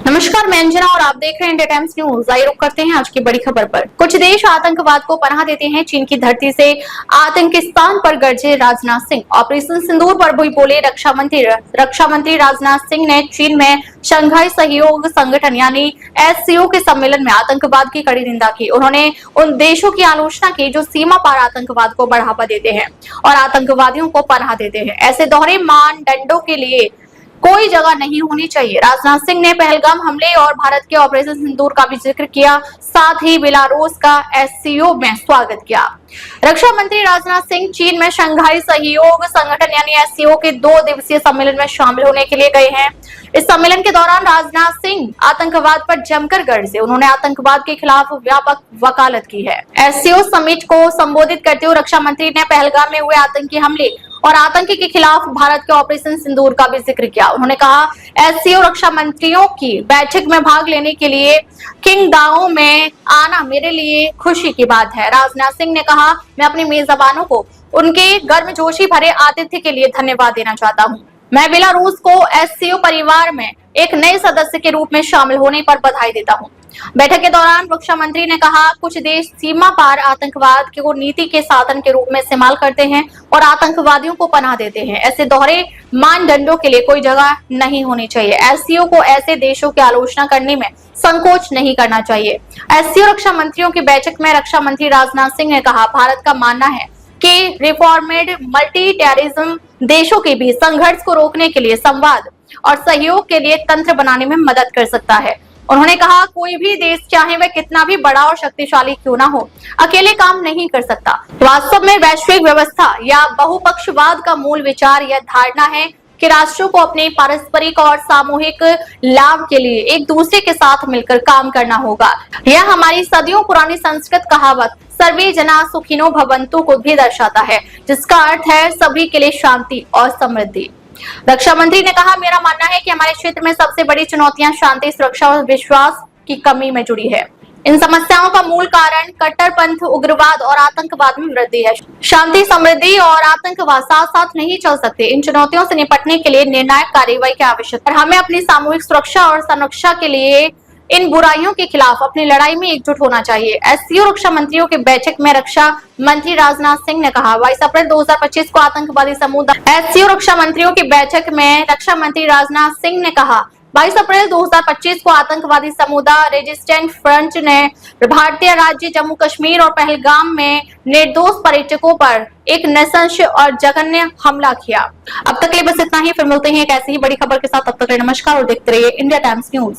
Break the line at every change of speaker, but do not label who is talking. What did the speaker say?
नमस्कार, मैं अंजना और आप देख रहे हैं इंडिया टाइम्स न्यूज। आइए रुक करते हैं आज की बड़ी खबर पर। कुछ देश आतंकवाद को पनाह देते हैं। चीन की धरती से आतंकिस्तान पर गरजे राजनाथ सिंह। ऑपरेशन सिंदूर पर भी बोले रक्षा मंत्री राजनाथ सिंह ने चीन में शंघाई सहयोग संगठन यानी एससीओ के सम्मेलन में आतंकवाद की कड़ी निंदा की। उन्होंने उन देशों की आलोचना की जो सीमा पार आतंकवाद को बढ़ावा देते हैं और आतंकवादियों को पनाह देते हैं। ऐसे दोहरे मानदंडों के लिए कोई जगह नहीं होनी चाहिए। राजनाथ सिंह ने पहलगाम हमले और भारत के ऑपरेशन सिंदूर का भी जिक्र किया, साथ ही बेलारूस का एससीओ में स्वागत किया। रक्षा मंत्री राजनाथ सिंह चीन में शंघाई सहयोग संगठन यानी एससीओ के 2 दिवसीय सम्मेलन में शामिल होने के लिए गए हैं। इस सम्मेलन के दौरान राजनाथ सिंह आतंकवाद पर जमकर गरजे। उन्होंने आतंकवाद के खिलाफ व्यापक वकालत की है। एससीओ समिट को संबोधित करते हुए रक्षा मंत्री ने पहलगाम में हुए आतंकी हमले और आतंकी के खिलाफ भारत के ऑपरेशन सिंदूर का भी जिक्र किया। उन्होंने कहा, एससीओ रक्षा मंत्रियों की बैठक में भाग लेने के लिए किंगदाओ में आना मेरे लिए खुशी की बात है। राजनाथ सिंह ने कहा, मैं अपने मेजबानों को उनके गर्मजोशी भरे आतिथ्य के लिए धन्यवाद देना चाहता हूं। मैं बेलारूस को एससीओ परिवार में एक नए सदस्य के रूप में शामिल होने पर बधाई देता हूं। बैठक के दौरान रक्षा मंत्री ने कहा, कुछ देश सीमा पार आतंकवाद को नीति के साधन के रूप में इस्तेमाल करते हैं और आतंकवादियों को पनाह देते हैं। ऐसे दोहरे मानदंडों के लिए कोई जगह नहीं होनी चाहिए। एससीओ को ऐसे देशों की आलोचना करने में संकोच नहीं करना चाहिए। एससीओ रक्षा मंत्रियों की बैठक में रक्षा मंत्री राजनाथ सिंह ने कहा, भारत का मानना है कि रिफॉर्मेड मल्टी टेररिज्म देशों के बीच संघर्ष को रोकने के लिए संवाद और सहयोग के लिए तंत्र बनाने में मदद कर सकता है। उन्होंने कहा, कोई भी देश चाहे वह कितना भी बड़ा और शक्तिशाली क्यों ना हो, अकेले काम नहीं कर सकता। वास्तव में वैश्विक व्यवस्था या बहुपक्षवाद का मूल विचार यह धारणा है कि राष्ट्रों को अपने पारस्परिक और सामूहिक लाभ के लिए एक दूसरे के साथ मिलकर काम करना होगा। यह हमारी सदियों पुरानी संस्कृत कहावत सर्वे जना सुखिनो भवन्तु को भी दर्शाता है, जिसका अर्थ है सभी के लिए शांति और समृद्धि। रक्षा मंत्री ने कहा, मेरा मानना है कि हमारे क्षेत्र में सबसे बड़ी चुनौतियां शांति, सुरक्षा और विश्वास की कमी में जुड़ी है। इन समस्याओं का मूल कारण कट्टरपंथ, उग्रवाद और आतंकवाद में वृद्धि है। शांति, समृद्धि और आतंकवाद साथ साथ नहीं चल सकते। इन चुनौतियों से निपटने के लिए निर्णायक कार्रवाई की आवश्यकता है। हमें अपनी सामूहिक सुरक्षा और संरक्षा के लिए इन बुराइयों के खिलाफ अपनी लड़ाई में एकजुट होना चाहिए। एससीओ रक्षा मंत्रियों की बैठक में रक्षा मंत्री राजनाथ सिंह ने कहा, 22 अप्रैल 2025 को आतंकवादी समुदाय। एससीओ रक्षा मंत्रियों की बैठक में रक्षा मंत्री राजनाथ सिंह ने कहा, 22 अप्रैल 2025 को आतंकवादी समुदाय रेजिस्टेंट फ्रंट ने भारतीय राज्य जम्मू कश्मीर और पहलगाम में निर्दोष पर्यटकों पर एक नृशंस और जघन्य हमला किया। अब तक के लिए बस इतना ही। फिर मिलते हैं एक ऐसी ही बड़ी खबर के साथ। तब तक के लिए नमस्कार और देखते रहिए इंडिया टाइम्स न्यूज।